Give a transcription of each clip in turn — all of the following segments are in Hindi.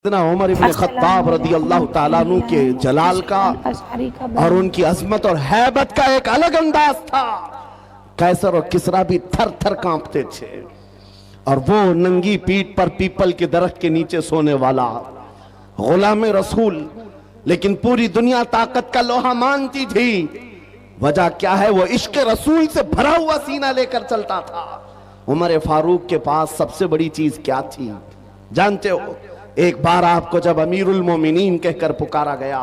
उमर इब्न खत्ताब रदी अल्लाह ताला अन्हु के जलाल का और उनकी अजमत और हैबत का एक अलग अंदाज था। कैसर और किसरा भी थर थर कांपते थे और वो नंगी पीठ पर पीपल के दरख्त के नीचे सोने वाला गुलाम रसूल, लेकिन पूरी दुनिया ताकत का लोहा मानती थी। वजह क्या है? वो इश्क रसूल से भरा हुआ सीना लेकर चलता था। उमर फारूक के पास सबसे बड़ी चीज क्या थी जानते हो? एक बार आपको जब अमीरुल मोमिनीन कहकर पुकारा गया,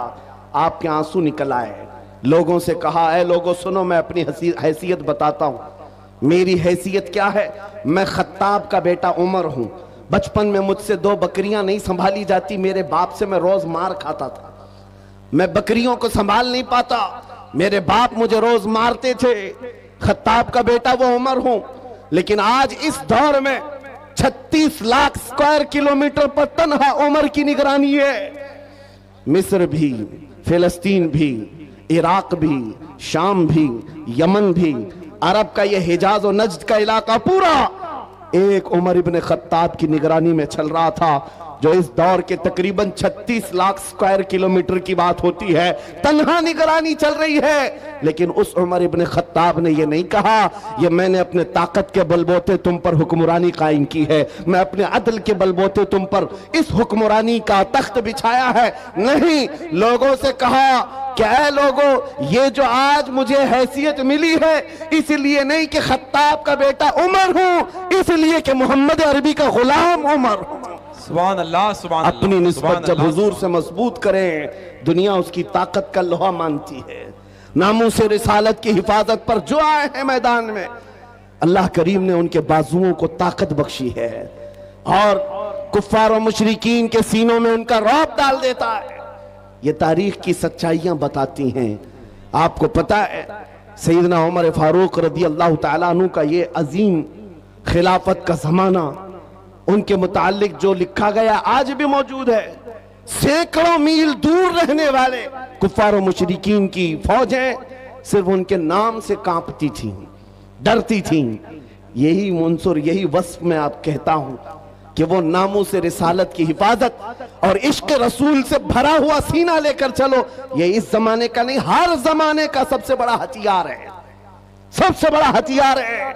आपके आंसू निकल आए। लोगों से कहा, ऐ लोगों सुनो, मैं अपनी हैसियत बताता हूं। मेरी हैसियत क्या है? मैं खत्ताब का बेटा उमर हूं। बचपन में मुझसे 2 बकरियां नहीं संभाली जाती, मेरे बाप से मैं रोज मार खाता था। मैं बकरियों को संभाल नहीं पाता, मेरे बाप मुझे रोज मारते थे। खत्ताब का बेटा वो उमर हूं, लेकिन आज इस दौर में 36 लाख स्क्वायर किलोमीटर पर तन्हा उमर की निगरानी है। मिस्र भी, फिलिस्तीन भी, इराक भी, शाम भी, यमन भी, अरब का यह हिजाज और नज्द का इलाका पूरा एक उमर इब्न खत्ताब की निगरानी में चल रहा था। जो इस दौर के तकरीबन 36 लाख स्क्वायर किलोमीटर की बात होती है, तन्हा निगरानी चल रही है। लेकिन उस उमर इब्न खत्ताब ने यह नहीं कहा, ये मैंने अपने ताकत के बलबोते तुम पर हुक्मरानी कायम की है, मैं अपने अदल के बलबोते तुम पर इस हुक्मरानी का तख्त बिछाया है। नहीं, लोगों से कहा क्या लोगों, ये जो आज मुझे हैसियत मिली है इसलिए नहीं कि खत्ताब का बेटा उमर हूं, इसलिए कि मोहम्मद अरबी का गुलाम उमर हूं। सुभान अल्लाह, सुभान अल्लाह। अपनी निस्बत जब हुजूर से मजबूत करें, दुनिया उसकी ताकत का लोहा मानती है। नामूस रिसालत की हिफाजत पर जो आए हैं मैदान में, अल्लाह करीम ने उनके बाजुओं को ताकत बख्शी है और कुफ्फार और मुशरिकीन के सीनों में उनका रौब डाल देता है। ये तारीख की सच्चाइयां बताती हैं। आपको पता है सैयदना उमर फारूक रदी अल्लाह ताला अन्हु का ये अजीम खिलाफत का जमाना, उनके मुतालिक जो लिखा गया आज भी मौजूद है। सैकड़ों मील दूर रहने वाले कुफ्फार और मुशरिकीन की फौजें सिर्फ उनके नाम से कांपती थीं, डरती थीं। यही मुंसुर, यही वस्फ में आप कहता हूं कि वो नामों से रिसालत की हिफाजत और इश्क रसूल से भरा हुआ सीना लेकर चलो, ये इस जमाने का नहीं, हर जमाने का सबसे बड़ा हथियार है, सबसे बड़ा हथियार है।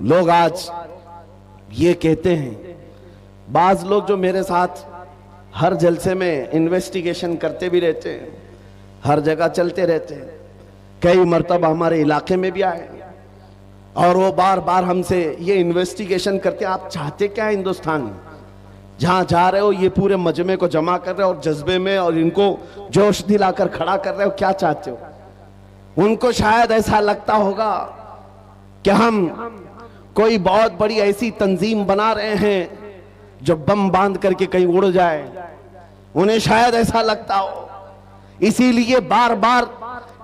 लोग आज ये कहते हैं, बाज लोग जो मेरे साथ हर जलसे में इन्वेस्टिगेशन करते भी रहते हैं, हर जगह चलते रहते हैं, कई मर्तबा हमारे इलाके में भी आए और वो बार बार हमसे ये इन्वेस्टिगेशन करते हैं, आप चाहते क्या है हिंदुस्तान में? जहां जा रहे हो ये पूरे मजमे को जमा कर रहे हो और जज्बे में और इनको जोश दिलाकर खड़ा कर रहे हो, क्या चाहते हो? उनको शायद ऐसा लगता होगा कि हम कोई बहुत बड़ी ऐसी तंजीम बना रहे हैं जो बम बांध करके कहीं उड़ जाए। उन्हें शायद ऐसा लगता हो, इसीलिए बार बार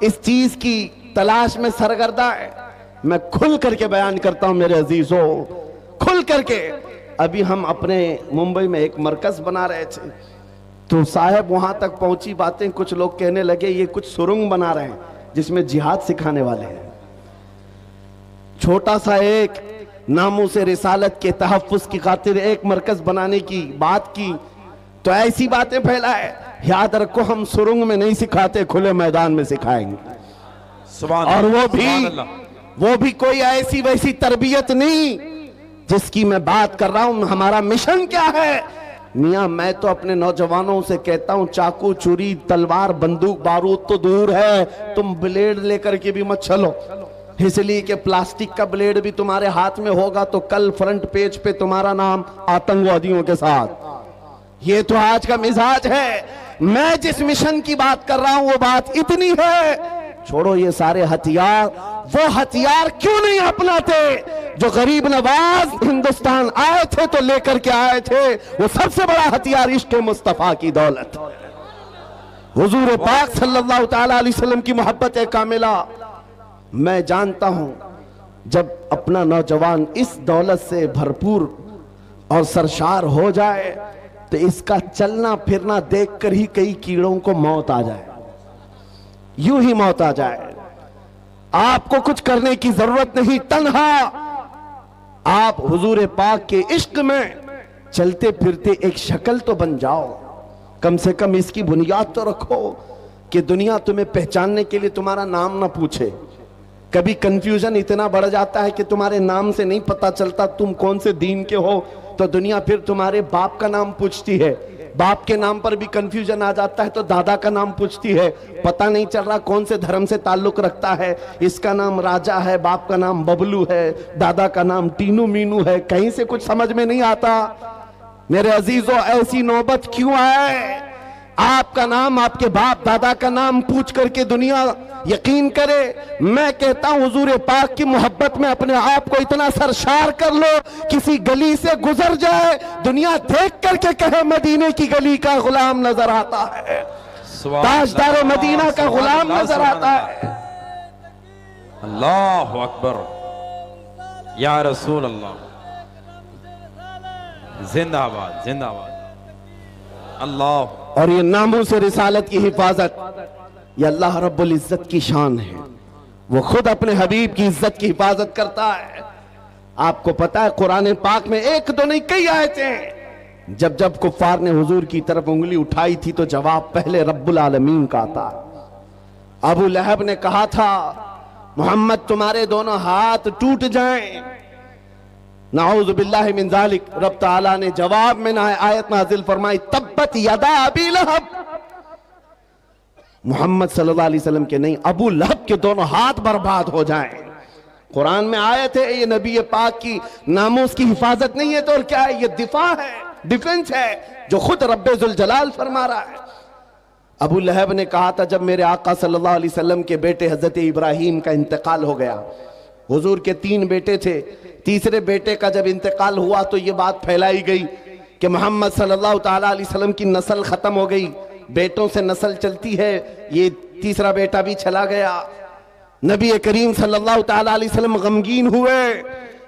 इस चीज की तलाश में सरगर्दा है। मैं खुल करके बयान करता हूं मेरे अजीजों, खुल करके। अभी हम अपने मुंबई में एक मरकज बना रहे थे, तो साहब वहां तक पहुंची बातें, कुछ लोग कहने लगे ये कुछ सुरंग बना रहे हैं जिसमें जिहाद सिखाने वाले हैं। छोटा सा एक नामों से रिसालत के तहफ्फुज की खातिर एक मरकज बनाने की बात की तो ऐसी बातें फैलाए। याद रखो, हम सुरंग में नहीं सिखाते, खुले मैदान में सिखाएंगे। और वो भी कोई ऐसी वैसी तरबियत नहीं जिसकी मैं बात कर रहा हूं। हमारा मिशन क्या है मियां? मैं तो अपने नौजवानों से कहता हूं, चाकू छुरी तलवार बंदूक बारूद तो दूर है, तुम ब्लेड लेकर के भी मत चलो, इसलिए कि प्लास्टिक का ब्लेड भी तुम्हारे हाथ में होगा तो कल फ्रंट पेज पे तुम्हारा नाम आतंकवादियों के साथ। ये तो आज का मिजाज है। मैं जिस मिशन की बात कर रहा हूं वो बात इतनी है, छोड़ो ये सारे हथियार, वो हथियार क्यों नहीं अपनाते जो गरीब नवाज हिंदुस्तान आए थे तो लेकर के आए थे। वो सबसे बड़ा हथियार इश्क मुस्तफा की दौलत, हुजूर पाक सल्लल्लाहु तआला अलैहि वसल्लम की मोहब्बत कामिला। मैं जानता हूं जब अपना नौजवान इस दौलत से भरपूर और सरशार हो जाए तो इसका चलना फिरना देखकर ही कई कीड़ों को मौत आ जाए, यूं ही मौत आ जाए। आपको कुछ करने की जरूरत नहीं, तन्हा आप हुजूर पाक के इश्क में चलते फिरते एक शक्ल तो बन जाओ, कम से कम इसकी बुनियाद तो रखो कि दुनिया तुम्हें पहचानने के लिए तुम्हारा नाम ना पूछे। कभी कंफ्यूजन इतना बढ़ जाता है कि तुम्हारे नाम से नहीं पता चलता तुम कौन से दीन के हो, तो दुनिया फिर तुम्हारे बाप का नाम पूछती है। बाप के नाम पर भी कंफ्यूजन आ जाता है तो दादा का नाम पूछती है। पता नहीं चल रहा कौन से धर्म से ताल्लुक रखता है, इसका नाम राजा है, बाप का नाम बबलू है, दादा का नाम टीनू मीनू है, कहीं से कुछ समझ में नहीं आता। मेरे अजीजों, ऐसी नौबत क्यों आए? आपका नाम, आपके बाप दादा का नाम पूछ करके दुनिया यकीन करे। मैं कहता हूं हुजूर पाक की मोहब्बत में अपने आप को इतना सरशार कर लो, किसी गली से गुजर जाए, दुनिया देख करके कहे मदीने की गली का गुलाम नजर आता है, ताजदार मदीना का गुलाम नजर आता है। अल्लाह अकबर, या रसूल अल्लाह, जिंदाबाद जिंदाबाद। अल्लाह। और ये नामों से रिसालत की हिफाजत, ये अल्लाह रब्बुल इज्जत की शान है। वो खुद अपने हबीब की इज्जत की हिफाजत करता है। आपको पता है कुरान पाक में एक दो नहीं कई आयतें, जब जब कुफार ने हुजूर की तरफ उंगली उठाई थी तो जवाब पहले रब्बुल आलमीन का था। अबू लहब ने कहा था मोहम्मद तुम्हारे दोनों हाथ टूट जाएं, नाऊज़ु बिल्लाहि मिन ज़ालिक। रब ताला ने जवाब में आयत नाज़िल फरमाई तब्बत यदा अबी लहब। मोहम्मद सल्लल्लाहु अलैहि वसल्लम के नहीं, अबू लहब के दोनों हाथ बर्बाद हो जाएं। कुरान में आयत है, ये नबी पाक की नामोस की हिफाजत नहीं है तो और क्या है? ये दिफा है, डिफेंस है जो खुद रब्बे जुल जलाल फरमा रहा है। अबू लहब ने कहा था जब मेरे आका सल्लल्लाहु अलैहि वसल्लम के बेटे हजरत इब्राहिम का इंतकाल हो गया, हुजूर के 3 बेटे थे, तीसरे बेटे का जब इंतकाल हुआ तो ये बात फैलाई गई कि मोहम्मद सल्लल्लाहु ताला अलैहि वसल्लम की नस्ल खत्म हो गई, बेटों से नस्ल चलती है, ये तीसरा बेटा भी चला गया। नबी करीम सल्लल्लाहु ताला अलैहि वसल्लम गमगीन हुए।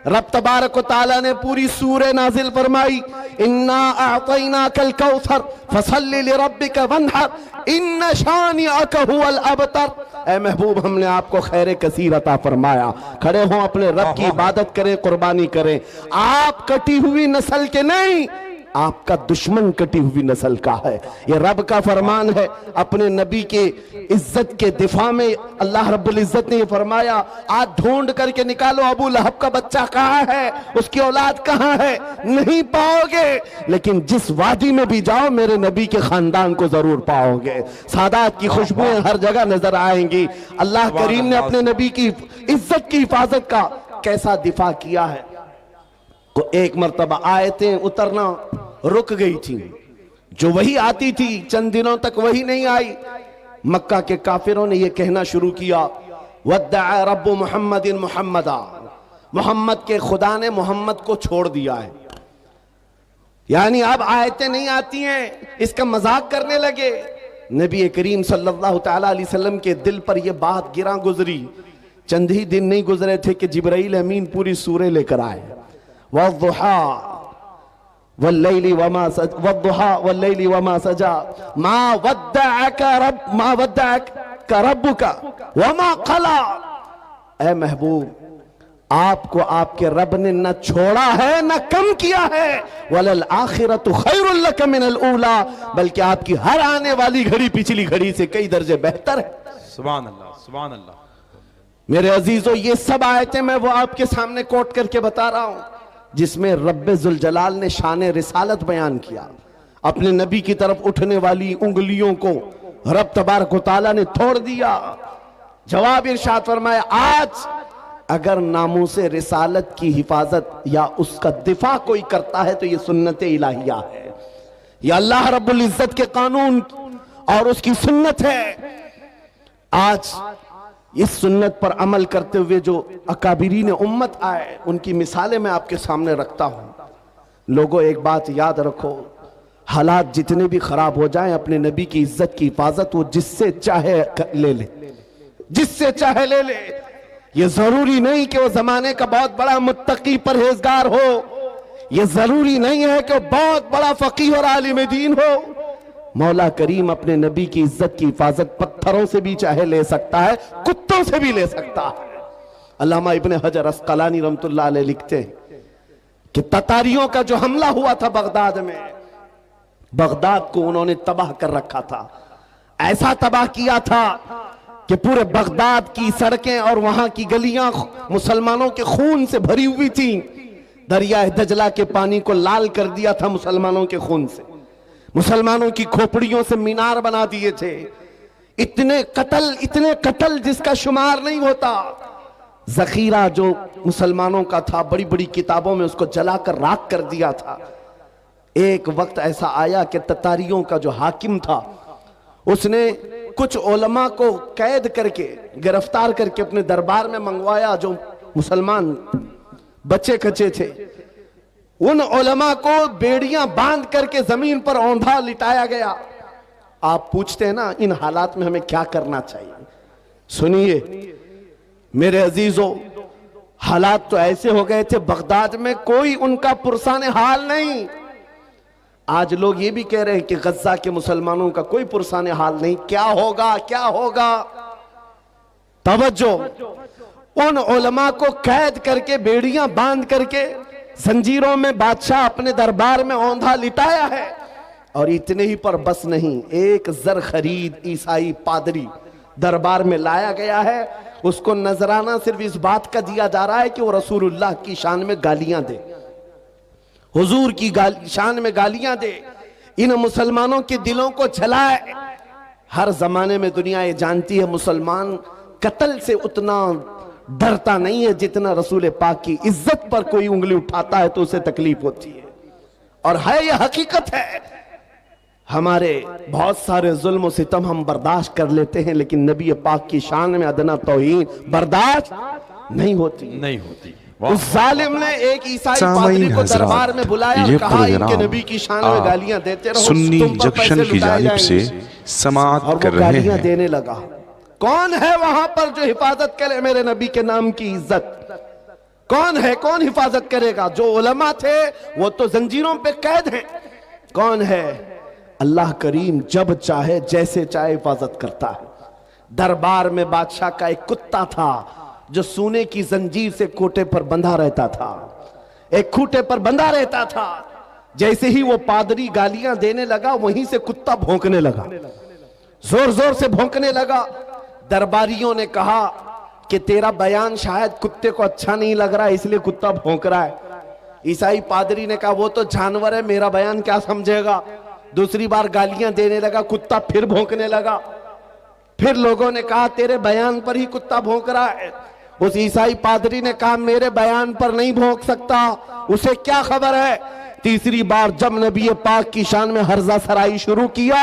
रब तबारक व तआला ने पूरी सूरह नाजिल फरमाई, इन्ना अअतैनाकल कौसर फसल्लि लिरब्बिका वन्हर इन्न शानिअका हुवल अबतर। ए महबूब, हमने आपको खैर कसीर अता फरमाया, खड़े हो अपने रब की इबादत करें, कुर्बानी करें। आप कटी हुई नस्ल के नहीं, आपका दुश्मन कटी हुई नस्ल का है। ये रब का फरमान है। अपने नबी के इज्जत के दिफा में अल्लाह रब्बुल इज्जत ने ये फरमाया, आज ढूंढ करके निकालो अबू लहब का बच्चा कहाँ है, उसकी औलाद कहाँ है, नहीं पाओगे। लेकिन जिस वादी में भी जाओ मेरे नबी के खानदान को जरूर पाओगे। सादात की खुशबुएं हर जगह नजर आएंगी। अल्लाह करीम ने अपने नबी की इज्जत की हिफाजत का कैसा दिफा किया है। तो एक मर्तबा आयतें उतरना रुक गई थी, जो वही आती थी चंद दिनों तक वही नहीं आई। मक्का के काफिरों ने यह कहना शुरू किया, वद्दअ रब्बु मुहम्मदिन मुहम्मदा, मोहम्मद के खुदा ने मोहम्मद को छोड़ दिया है। यानी अब आयतें नहीं आती हैं, इसका मजाक करने लगे। नबी करीम सल्लल्लाहु ताला अलैहि वसल्लम के दिल पर यह बात गिरा गुजरी। चंद ही दिन नहीं गुजरे थे कि जिब्राइल अमीन पूरी सूरह लेकर आए, वद्दुहा वल्लैलि वमा सजा, वद्दुहा वल्लैलि वमा सजा, मा वद्दअका रब्बुका वमा क़ला। ऐ महबूब, आपको आपके रब ने न छोड़ा है न कम किया है। वलल आखिरतु खैरुल लक मिनल ऊला, बल्कि आपकी हर आने वाली घड़ी पिछली घड़ी से कई दर्जे बेहतर है। सुभान अल्लाह, सुभान अल्लाह। मेरे अजीजों, ये सब आयतें मैं वो आपके सामने कोट करके बता रहा हूं जिसमें रब्बे जुल जलाल ने शान रिसालत बयान किया। अपने नबी की तरफ उठने वाली उंगलियों को रब तबारक व तआला ने तोड़ दिया। जवाब इरशाद फरमाया, आज अगर नामूसे रिसालत की हिफाजत या उसका दिफा कोई करता है तो ये सुन्नत इलाहिया है, यह अल्लाह रब्बुल इज्जत के कानून और उसकी सुन्नत है। आज इस सुन्नत पर अमल करते हुए जो अकाबिरीन उम्मत आए, उनकी मिसालें मैं आपके सामने रखता हूं। लोगों, एक बात याद रखो, हालात जितने भी खराब हो जाएं, अपने नबी की इज्जत की हिफाजत वो जिससे चाहे ले ले, जिससे चाहे ले ले। ये जरूरी नहीं कि वो जमाने का बहुत बड़ा मुत्तकी परहेजगार हो, ये जरूरी नहीं है कि वो बहुत बड़ा फकीह और आलिम दीन हो। मौला करीम अपने नबी की इज्जत की हिफाजत पत्थरों से भी चाहे ले सकता है, कुत्तों से भी ले सकता है। अल्लामा इब्ने हजर अस्कलानी रहमतुल्लाह अलैह लिखते हैं, कि ततारियों का जो हमला हुआ था बगदाद में, बगदाद को उन्होंने तबाह कर रखा था। ऐसा तबाह किया था कि पूरे बगदाद की सड़कें और वहां की गलियां मुसलमानों के खून से भरी हुई थी। दरिया दजला के पानी को लाल कर दिया था मुसलमानों के खून से। मुसलमानों की खोपड़ियों से मीनार बना दिए थे। इतने कत्ल जिसका शुमार नहीं होता। जखीरा जो मुसलमानों का था, बड़ी बड़ी किताबों में उसको जलाकर राख कर दिया था। एक वक्त ऐसा आया कि ततारियों का जो हाकिम था, उसने कुछ उलमा को कैद करके, गिरफ्तार करके अपने दरबार में मंगवाया जो मुसलमान बच्चे कच्चे थे। उन उलमा को बेड़ियां बांध करके जमीन पर औंधा लिटाया गया। आप पूछते हैं ना इन हालात में हमें क्या करना चाहिए। सुनिए मेरे अजीजों, हालात तो ऐसे हो गए थे बगदाद में कोई उनका पुरसाने हाल नहीं। आज लोग ये भी कह रहे हैं कि गज्जा के मुसलमानों का कोई पुरसाने हाल नहीं। क्या होगा, क्या होगा? तवज्जो, उन उलमा को कैद करके, बेड़ियां बांध करके, जंजीरों में बादशाह अपने दरबार में औंधा लिटाया है। और इतने ही पर बस नहीं, एक जर खरीद ईसाई पादरी दरबार में लाया गया है। उसको नजराना सिर्फ इस बात का दिया जा रहा है कि वो रसूलुल्लाह की शान में गालियां दे, हुजूर की शान में गालियां दे, इन मुसलमानों के दिलों को जलाए। हर जमाने में दुनिया ये जानती है मुसलमान कत्ल से उतना डरता नहीं है जितना रसूल पाक की इज्जत पर कोई उंगली उठाता है तो उसे तकलीफ होती है। और है यह हकीकत है। हमारे बहुत सारे जुल्म सितम हम बर्दाश्त कर लेते हैं, लेकिन नबी पाक की शान में अदना तौहीन बर्दाश्त नहीं होती। उस जालिम ने एक ईसाई पादरी को दरबार में बुलाया और कहा इनके नबी की शान में गालियां देते रहो, सुन्नी जंक्शन की जानिब से समाअत कर रहे हैं। देने लगा। कौन है वहां पर जो हिफाजत करे मेरे नबी के नाम की इज्जत? कौन है, कौन हिफाजत करेगा? जो उलमा थे वो तो जंजीरों पे कैद हैं। कौन है? अल्लाह करीम जब चाहे जैसे चाहे हिफाजत करता है। दरबार में बादशाह का एक कुत्ता था जो सोने की जंजीर से कोटे पर बंधा रहता था, एक खूटे पर बंधा रहता था। जैसे ही वो पादरी गालियां देने लगा, वहीं से कुत्ता भौंकने लगा, जोर जोर से भौंकने लगा। दरबारियों ने कहा कि तेरा बयान शायद कुत्ते को अच्छा नहीं लग रहा है, इसलिए कुत्ता भौंक रहा है। ईसाई पादरी ने कहा वो तो जानवर है, मेरा बयान क्या समझेगा। दूसरी बार गालियां देने लगा, कुत्ता फिर भौंकने लगा। फिर लोगों ने कहा तेरे बयान पर ही कुत्ता भौंक रहा है। उस ईसाई पादरी ने कहा मेरे बयान पर नहीं भौंक सकता, उसे क्या खबर है। तीसरी बार जब नबी पाक की शान में हर्जा सराई शुरू किया,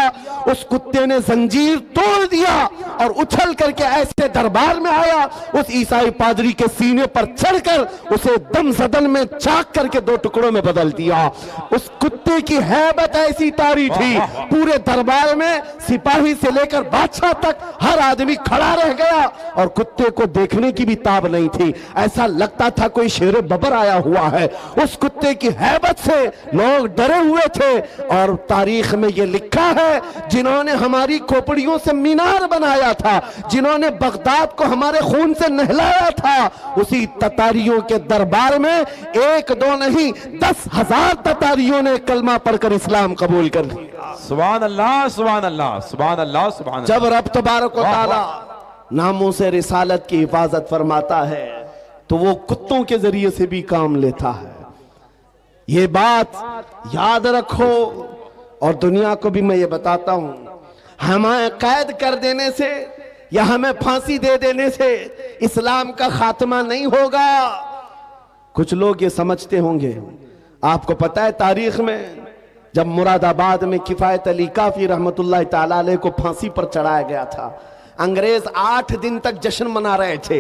उस कुत्ते ने जंजीर तोड़ दिया और उछल करके ऐसे दरबार में आया, उस ईसाई पादरी के सीने पर चढ़कर उसे दम सदन में चाक करके दो टुकड़ों में बदल दिया। उस कुत्ते की हैबत ऐसी तारी थी, पूरे दरबार में सिपाही से लेकर बादशाह तक हर आदमी खड़ा रह गया और कुत्ते को देखने की भी ताब नहीं थी। ऐसा लगता था कोई शेर बबर आया हुआ है। उस कुत्ते की हैबत से लोग डरे हुए थे। और तारीख में यह लिखा है, जिन्होंने हमारी खोपड़ियों से मीनार बनाया था, जिन्होंने बगदाद को हमारे खून से नहलाया था, उसी ततारियों के दरबार में एक दो नहीं 10,000 ततारियों ने कलमा पढ़कर इस्लाम कबूल कर लिया। सुभान अल्लाह, सुभान अल्लाह, सुभान अल्लाह, सुभान अल्लाह। जब रब तबारक व तआला नामों से रिसालत की हिफाजत फरमाता है तो वो कुत्तों के जरिए से भी काम लेता है। ये बात याद रखो। और दुनिया को भी मैं ये बताता हूं, हमें कैद कर देने से या हमें फांसी दे देने से इस्लाम का खात्मा नहीं होगा। कुछ लोग ये समझते होंगे, आपको पता है तारीख में जब मुरादाबाद में किफायत अली काफी रहमतुल्लाह ताला अलैह को फांसी पर चढ़ाया गया था, अंग्रेज 8 दिन तक जश्न मना रहे थे।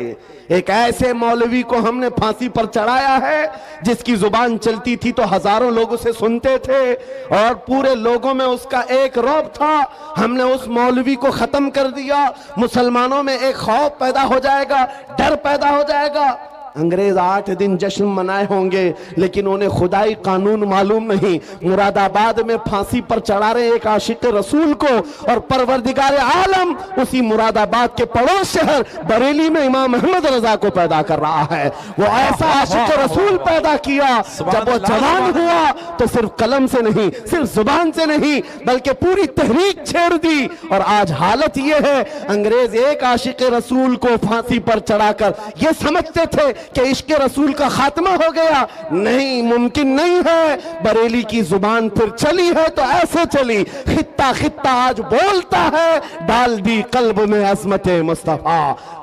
एक ऐसे मौलवी को हमने फांसी पर चढ़ाया है जिसकी जुबान चलती थी तो हजारों लोग उसे सुनते थे और पूरे लोगों में उसका एक रौब था। हमने उस मौलवी को खत्म कर दिया। मुसलमानों में एक खौफ पैदा हो जाएगा, डर पैदा हो जाएगा। अंग्रेज 8 दिन जश्न मनाए होंगे, लेकिन उन्हें खुदाई कानून मालूम नहीं। मुरादाबाद में फांसी पर चढ़ा रहे एक आशिक रसूल को, और परवरदिगार आलम उसी मुरादाबाद के पड़ोस शहर बरेली में इमाम अहमद रजा को पैदा कर रहा है। वो ऐसा आशिक रसूल पैदा किया, जब वो जवान हुआ तो सिर्फ कलम से नहीं, सिर्फ जुबान से नहीं, बल्कि पूरी तहरीक छेड़ दी। और आज हालत ये है, अंग्रेज एक आशिक रसूल को फांसी पर चढ़ाकर ये समझते थे कि इश्क रसूल का खात्मा हो गया। नहीं, मुमकिन नहीं है। बरेली की जुबान फिर चली है तो ऐसे चली, खित्ता खित्ता आज बोलता है, डाल दी कल्ब में अज़मत मुस्तफा,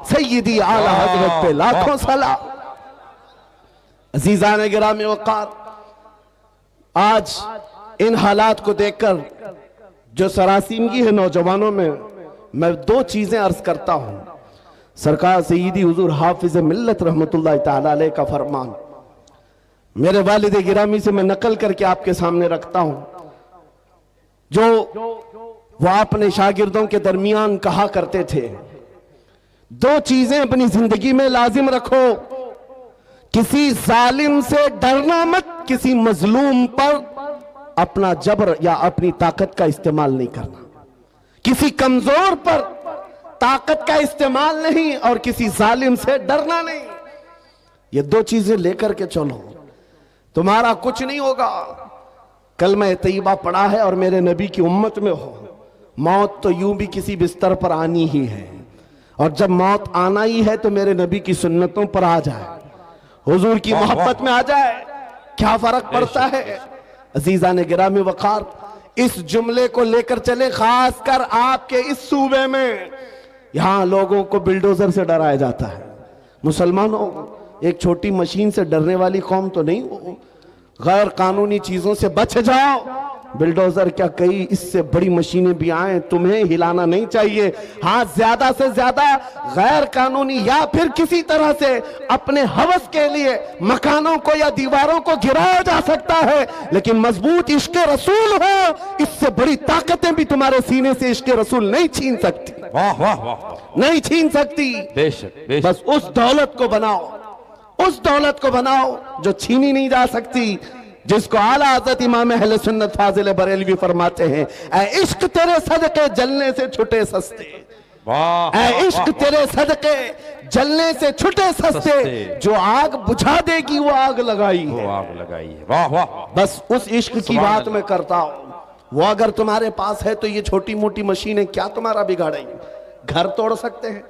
सय्यदी आला हज़रत पे लाखों सलाम। अज़ीज़ान गिरामी वक़ार, आज इन हालात को देखकर जो सरासीमगी है नौजवानों में, मैं 2 चीजें अर्ज करता हूं। सरकार सय्यदी हुजूर हाफिज मिल्लत रहमतुल्लाह तआला अलैह का फरमान मेरे वालिद गिरामी से मैं नकल करके आपके सामने रखता हूं, जो वो अपने शागिर्दों के दरमियान कहा करते थे, 2 चीजें अपनी जिंदगी में लाजिम रखो। किसी जालिम से डरना मत, किसी मजलूम पर अपना जबर या अपनी ताकत का इस्तेमाल नहीं करना, किसी कमजोर पर ताकत का इस्तेमाल नहीं, और किसी जालिम से डरना नहीं। ये 2 चीजें लेकर के चलो, तुम्हारा कुछ नहीं होगा। कलमा तैयबा पढ़ा है और मेरे नबी की उम्मत में हो, मौत तो यूं भी किसी बिस्तर पर आनी ही है, और जब मौत आना ही है तो मेरे नबी की सुन्नतों पर आ जाए, हुजूर की मोहब्बत में आ जाए, क्या फर्क पड़ता है। अजीज़ान गिरामी वक़ार, इस जुमले को लेकर चले, खासकर आपके इस सूबे में, यहां लोगों को बिल्डोजर से डराया जाता है। मुसलमानों, एक छोटी मशीन से डरने वाली कौम तो नहीं हो, गैर कानूनी चीजों से बच जाओ। बिल्डोजर क्या, कई इससे बड़ी मशीनें भी आए, तुम्हें हिलाना नहीं चाहिए। हाँ, ज्यादा से ज्यादा गैर कानूनी या फिर किसी तरह से अपने हवस के लिए मकानों को या दीवारों को गिराया जा सकता है, लेकिन मजबूत इश्क रसूल हो, इससे बड़ी ताकतें भी तुम्हारे सीने से इश्क रसूल नहीं छीन सकती। वाह वाह वाह, नहीं छीन सकती। बेशक। बस उस दौलत को बनाओ, उस दौलत को बनाओ जो छीनी नहीं जा सकती, जिसको आला हज़रत इमाम अहले सुन्नत फाजिल बरेलवी फरमाते हैं, ऐ इश्क तेरे सदके जलने से छुटे सस्ते, ऐ इश्क तेरे सदके जलने से छुटे सस्ते, जो आग बुझा देगी वो आग लगाई है, वो आग लगाई है। वाह वाह। बस उस इश्क की बात मैं करता हूं। वो अगर तुम्हारे पास है तो ये छोटी मोटी मशीनें क्या तुम्हारा बिगाड़ेंगी? घर तोड़ सकते हैं,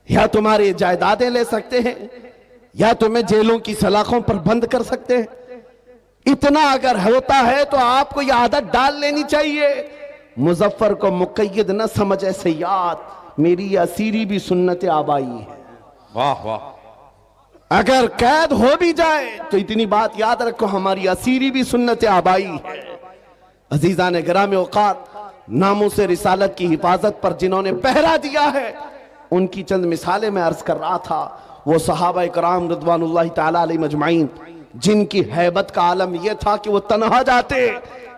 या तुम्हारी जायदादें ले सकते हैं, या तुम्हें जेलों की सलाखों पर बंद कर सकते हैं। इतना अगर होता है तो आपको यह आदत डाल लेनी चाहिए, मुजफ्फर को मुक़य्यद न समझ ऐसे याद, मेरी असीरी भी सुन्नत आबाई है। वाह वाह। अगर कैद हो भी जाए तो इतनी बात याद रखो, हमारी असीरी भी सुन्नत आबाई है। अजीज़ान गिरामी औक़ात, नामों से रिसालत की हिफाजत पर जिन्होंने पहरा दिया है, उनकी चंद मिसालें मैं अर्ज कर रहा था। वो सहाबा इकराम रिज़वानुल्लाहि तआला अलैहिम अजमाइन, जिनकी हैबत का आलम यह था कि वो तन्हा जाते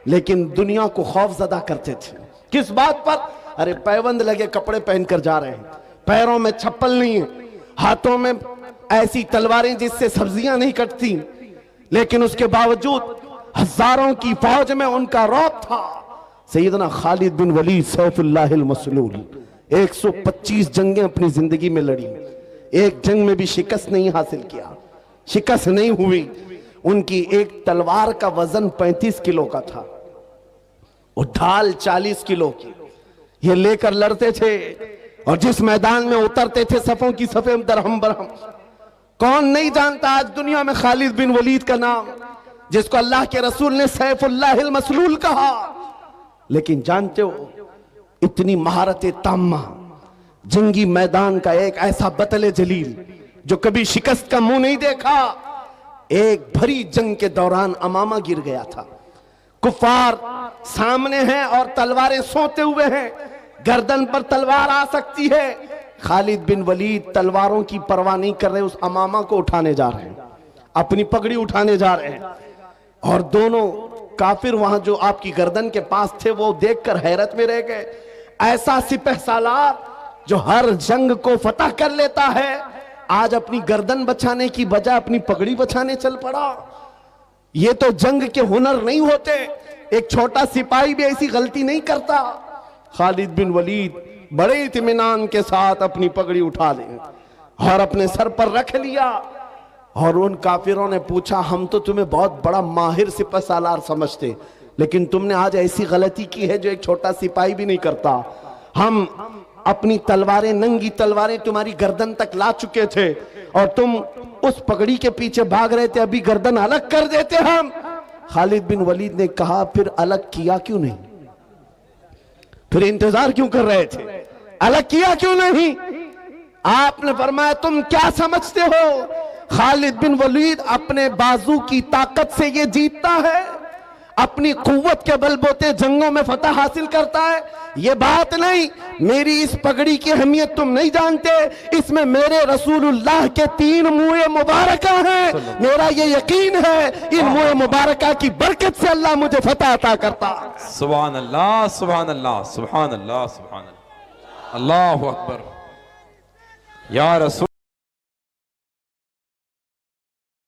लेकिन दुनिया को खौफजदा करते थे। किस बात पर? अरे पैबंद लगे कपड़े पहनकर जा रहे हैं, पैरों में चप्पल नहीं है, हाथों में ऐसी तलवारें जिससे सब्जियां नहीं कटती, लेकिन उसके बावजूद हजारों की फौज में उनका रौब था। सैयदना खालिद बिन वलीद सैफुल्लाहिल मसलूल 125 जंगें अपनी जिंदगी में लड़ी, एक जंग में भी शिकस्त नहीं हासिल किया, शिकस्त नहीं हुई। उनकी एक तलवार का वजन 35 किलो का था और ढाल 40 किलो की, ये लेकर लड़ते थे और जिस मैदान में उतरते थे सफों की सफे दरहम बरहम। कौन नहीं जानता आज दुनिया में खालिद बिन वलीद का नाम, जिसको अल्लाह के रसूल ने सैफुल्लाहिल मसलूल कहा। लेकिन जानते हो, इतनी महारत ताम्मा, जंगी मैदान का एक ऐसा बतले जलील जो कभी शिकस्त का मुंह नहीं देखा, एक भरी जंग के दौरान अमामा गिर गया था। कुफार सामने हैं और तलवारें सोते हुए हैं, गर्दन पर तलवार आ सकती है। खालिद बिन वलीद तलवारों की परवाह नहीं कर रहे, उस अमामा को उठाने जा रहे हैं, अपनी पगड़ी उठाने जा रहे हैं। और दोनों काफिर वहां जो आपकी गर्दन के पास थे वो देखकर हैरत में रह गए। ऐसा सिपह सालार जो हर जंग को फतह कर लेता है, आज अपनी गर्दन बचाने की बजाय अपनी पगड़ी बचाने चल पड़ा। ये तो जंग के हुनर नहीं होते। एक छोटा सिपाही भी ऐसी गलती नहीं करता। खालिद बिन वलीद बड़े इत्मीनान के साथ अपनी पगड़ी उठा ले और अपने सर पर रख लिया। और उन काफिरों ने पूछा, हम तो तुम्हें बहुत बड़ा माहिर सिपह सालार समझते, लेकिन तुमने आज ऐसी गलती की है जो एक छोटा सिपाही भी नहीं करता। हम अपनी तलवारें, नंगी तलवारें तुम्हारी गर्दन तक ला चुके थे और तुम उस पगड़ी के पीछे भाग रहे थे, अभी गर्दन अलग कर देते हम। खालिद बिन वलीद ने कहा, फिर अलग किया क्यों नहीं? फिर इंतजार क्यों कर रहे थे? अलग किया क्यों नहीं? आपने फरमाया, तुम क्या समझते हो खालिद बिन वलीद अपने बाजू की ताकत से ये जीतता है, अपनी कुव्वत के बलबूते जंगों में फतह हासिल करता है? ये बात नहीं। मेरी इस पगड़ी की अहमियत तुम नहीं जानते। इसमें मेरे रसूलुल्लाह के 3 मुँह मुबारका हैं। मेरा ये यकीन है, इन मुँह मुबारका की बरकत से अल्लाह मुझे फतह अता करता है। सुभान अल्लाह, सुभान अल्लाह, सुभान अल्लाह, सुभान अल्लाह, अल्लाहु अकबर। या रसूल